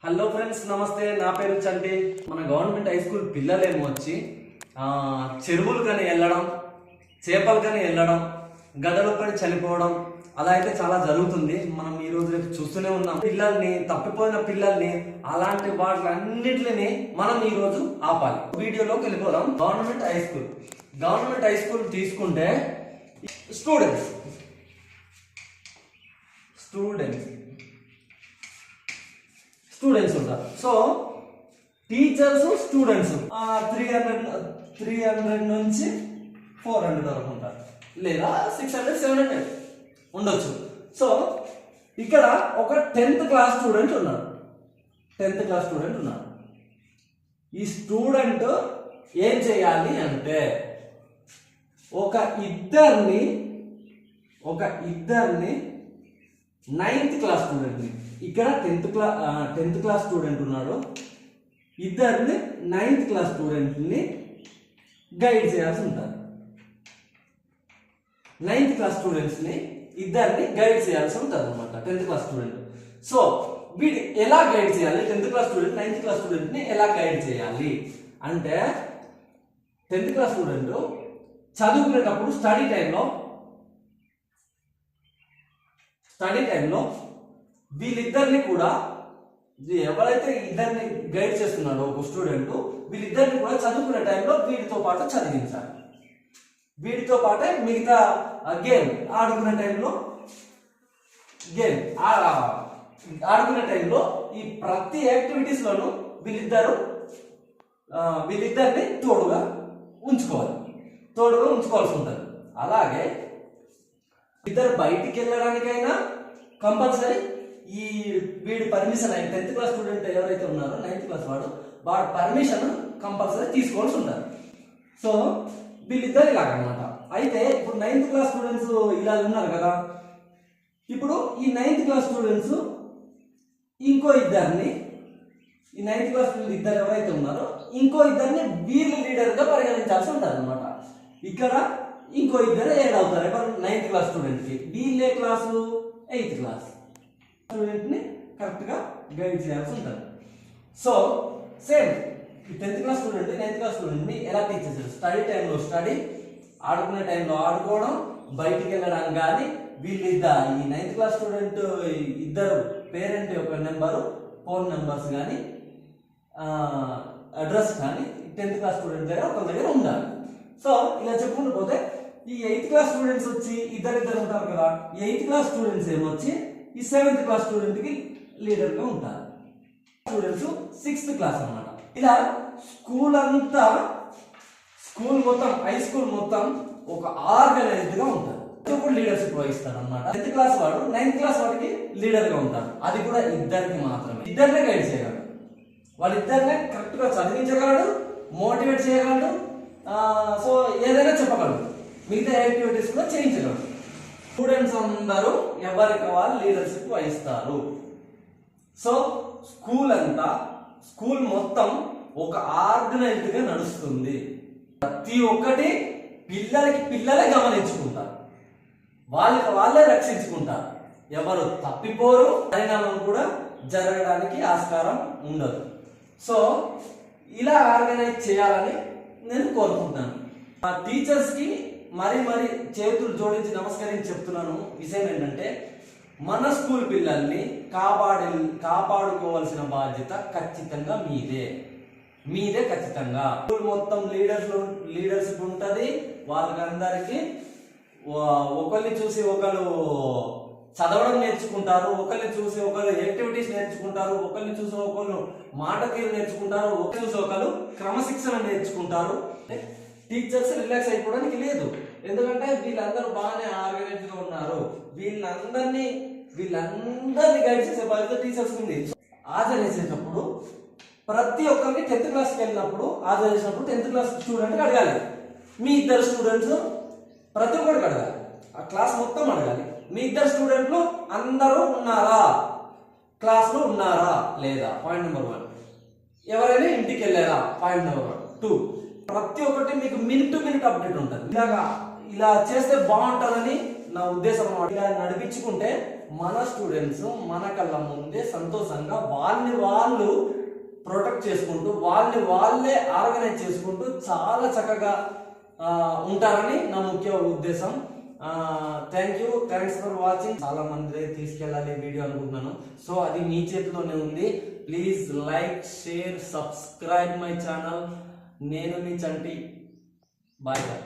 Hello friends, నమస్తే. నా పేరు చంటి. మన గవర్నమెంట్ హై స్కూల్ పిల్లలేమో వచ్చి చెరువులు కానీ వెళ్ళడం, చేపలు కానీ వెళ్ళడం, గడ్డలు పడి చనిపోవడం అలా అయితే చాలా జరుగుతుంది. మనం ఈ రోజు రేపు చూస్తూనే ఉన్నాం. పిల్లల్ని, తప్పిపోయిన పిల్లల్ని, అలాంటి వాటిలన్నిటిని మనం ఈ రోజు ఆపాలి. వీడియోలోకి వెళ్ళిపోదాం. గవర్నమెంట్ హై స్కూల్ తీసుకుంటే స్టూడెంట్స్ ఉంటారు. సో టీచర్స్, స్టూడెంట్స్ 300 నుంచి 400 వరకు ఉంటారు, లేదా 600 700 ఉండొచ్చు. సో ఇక్కడ ఒక 10th క్లాస్ స్టూడెంట్ ఉన్నాడు. ఈ స్టూడెంట్ ఏం చేయాలి అంటే ఒక ఇద్దరిని 9th క్లాస్ స్టూడెంట్ని, ఇక్కడ 10th క్లాస్ స్టూడెంట్ ఉన్నాడు, ఇద్దరిని 9th క్లాస్ స్టూడెంట్ని గైడ్ చేయాల్సి ఉంటుంది. 9th క్లాస్ స్టూడెంట్స్ని ఇద్దరిని గైడ్ చేయాల్సి ఉంటుంది అనమాట 10th క్లాస్ స్టూడెంట్. సో వీడి ఎలా గైడ్ చేయాలి? 10th class student 9th class స్టూడెంట్ని ఎలా గైడ్ చేయాలి అంటే 10th క్లాస్ స్టూడెంట్ చదువుకునేటప్పుడు స్టడీ టైంలో వీళ్ళిద్దరిని కూడా, ఎవరైతే ఇద్దరిని గైడ్ చేస్తున్నాడో ఒక స్టూడెంట్, వీళ్ళిద్దరిని కూడా చదువుకునే టైంలో వీటితో పాటు చదివించాలి. వీటితో పాటే మిగతా గేమ్ ఆడుకునే టైంలో ఈ ప్రతి యాక్టివిటీస్లోనూ వీళ్ళిద్దరిని తోడుగా ఉంచుకోవాల్సి ఉంటుంది. అలాగే ఇద్దరు బయటికి వెళ్ళడానికైనా కంపల్సరీ వీడి పర్మిషన్, 10th క్లాస్ స్టూడెంట్ ఎవరైతే ఉన్నారో 9th క్లాస్ వాడి పర్మిషన్ కంపల్సరీ తీసుకోవాల్సి ఉంటుంది. సో వీళ్ళిద్దరు ఇలాగనమాట. అయితే ఇప్పుడు 9th క్లాస్ స్టూడెంట్స్ ఇలా ఉన్నారు కదా, ఇప్పుడు ఈ 9th క్లాస్ స్టూడెంట్స్ ఇంకో ఇద్దరిని, ఈ 9th క్లాస్ స్టూడెంట్ ఇద్దరు ఎవరైతే ఉన్నారో ఇంకో ఇద్దరిని వీళ్ళు లీడర్గా పరిగణించాల్సి ఉంటుంది అనమాట. ఇక్కడ ఇంకో ఇద్దరు యాడ్ అవుతారు. ఎవరు? 9th క్లాస్ స్టూడెంట్కి. వీళ్ళే క్లాసు 8th క్లాస్ స్టూడెంట్ని కరెక్ట్గా గైడ్ చేయాల్సి ఉంటుంది. సో సేమ్ ఈ 10th class student 9th class స్టూడెంట్ని ఎలా టీచ్ చేస్తారు? స్టడీ టైంలో స్టడీ, ఆడుకునే టైంలో ఆడుకోవడం, బయటికి వెళ్ళడం. కానీ వీళ్ళిద్దరు, ఈ 9th క్లాస్ స్టూడెంట్ ఇద్దరు పేరెంట్ యొక్క నెంబరు, ఫోన్ నెంబర్స్ కానీ అడ్రస్ కానీ 10th క్లాస్ స్టూడెంట్ దగ్గర ఒక దగ్గర ఉండాలి. సో ఇలా చెప్పుకుంటూ పోతే ఈ 8th క్లాస్ స్టూడెంట్స్ వచ్చి ఇద్దరు ఉంటారు కదా, ఈ 8th క్లాస్ స్టూడెంట్స్ ఏమొచ్చి ఈ 7th క్లాస్ స్టూడెంట్కి లీడర్గా ఉంటారు. స్టూడెంట్స్ 6th క్లాస్ అన్నమాట. ఇలా స్కూల్ మొత్తం, హై స్కూల్ మొత్తం ఒక ఆర్గనైజ్డ్గా ఉంటుంది. ఇప్పుడు లీడర్షిప్ వహిస్తాడు అనమాట. 10th క్లాస్ వాడు 9th క్లాస్ వాడికి లీడర్గా ఉంటాడు. అది కూడా ఇద్దరికి మాత్రమే. ఇద్దరినే గైడ్ చేయగలడు. వాళ్ళిద్దరినే కరెక్ట్గా చదివించగలడు, మోటివేట్ చేయగలడు, సో ఏదైనా చెప్పగలడు, మిగతా యాక్టివిటీస్ కూడా చేయించగలడు. స్టూడెంట్స్ అందరూ ఎవరికి వాళ్ళు లీడర్షిప్ వహిస్తారు. సో స్కూల్ మొత్తం ఒక ఆర్గనైజ్డ్గా నడుస్తుంది. ప్రతి ఒక్కటి పిల్లలే గమనించుకుంటారు, వాళ్ళే రక్షించుకుంటారు. ఎవరు తప్పిపోరు, పరిణామం కూడా జరగడానికి ఆస్కారం ఉండదు. సో ఇలా ఆర్గనైజ్ చేయాలని నేను కోరుకుంటున్నాను. మా టీచర్స్కి మరీ చేతులు జోడించి నమస్కరించి చెప్తున్నాను. విషయం ఏంటంటే, మన స్కూల్ పిల్లల్ని కాపాడుకోవాల్సిన బాధ్యత ఖచ్చితంగా మీదే ఖచ్చితంగా. స్కూల్ మొత్తం లీడర్షిప్ ఉంటుంది. వాళ్ళకందరికీ ఒకరిని చూసి ఒకరు చదవడం నేర్చుకుంటారు, ఒకరిని చూసి ఒకరు యాక్టివిటీస్ నేర్చుకుంటారు, ఒకరిని చూసి ఒకరు మాట తీరు నేర్చుకుంటారు, ఒకరిని చూసి ఒకరు క్రమశిక్షణ నేర్చుకుంటారు. టీచర్స్ రిలాక్స్ అయిపోవడానికి లేదు, ఎందుకంటే వీళ్ళందరూ బాగానే ఆర్గనైజ్గా ఉన్నారు. వీళ్ళందరినీ గైడ్ చేసే బాధ్యత టీచర్స్ ఉంది. హాజరు చేసేటప్పుడు ప్రతి ఒక్కరికి 10th క్లాస్కి వెళ్ళినప్పుడు హాజరు చేసినప్పుడు 10th క్లాస్ స్టూడెంట్కి అడగాలి. మీ ఇద్దరు స్టూడెంట్స్ ప్రతి ఒక్కరికి అడగాలి, ఆ క్లాస్ మొత్తం అడగాలి. మీ ఇద్దరు స్టూడెంట్లు అందరూ ఉన్నారా, క్లాస్లో ఉన్నారా లేదా, పాయింట్ నెంబర్ 1. ఎవరైనా ఇంటికి వెళ్ళారా, పాయింట్ నెంబర్ 2. ప్రతి ఒక్కటి మీకు మినిట్ అప్డేట్ ఉంటుంది. ఇలా చేస్తే బాగుంటుందని నా ఉద్దేశం అన్నమాట. ఇలా నడిపించుకుంటే మన స్టూడెంట్స్ మన కళ్ళ ముందే సంతోషంగా వాళ్ళు ప్రొటెక్ట్ చేసుకుంటూ వాళ్ళే ఆర్గనైజ్ చేసుకుంటూ చాలా చక్కగా ఉంటారని నా ముఖ్య ఉద్దేశం. Thanks for watching. చాలా మంది తీసుకెళ్ళాలి వీడియో అనుకుంటున్నాను. సో అది మీ చేతిలోనే ఉంది. Please like, share, subscribe my channel. నేను మీ చంటి. Bye bye.